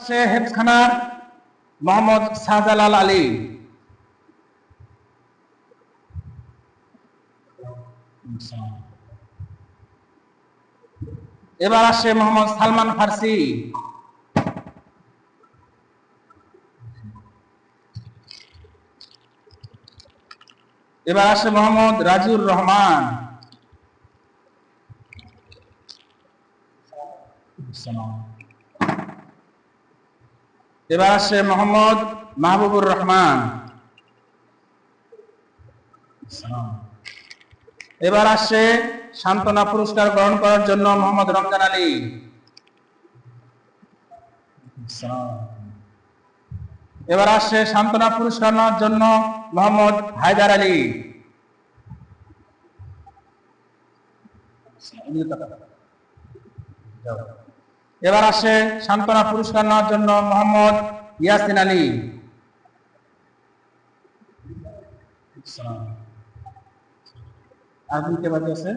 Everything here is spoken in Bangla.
আসছে হেফখানার মোহাম্মদ শাহজালাল আলী। এবার আসছে মোহাম্মদ সালমান ফার্সি। এবার আসছে মোহাম্মদ রাজিউর রহমান। এবার আসছে মোহাম্মদ মাহবুবুর রহমান। এবার আসছে সান্ত্বনা পুরস্কার গ্রহণ করার জন্য মোহাম্মদ রমজান আলী। এবার আসছে সান্ত্বনা পুরস্কার নেওয়ার জন্য মোহাম্মদ হায়দার আলী। এবার আসছে সান্ত্বনা পুরস্কার নেওয়ার জন্য মোহাম্মদ ইয়াসিন আলী। আর কে বাকি আছে?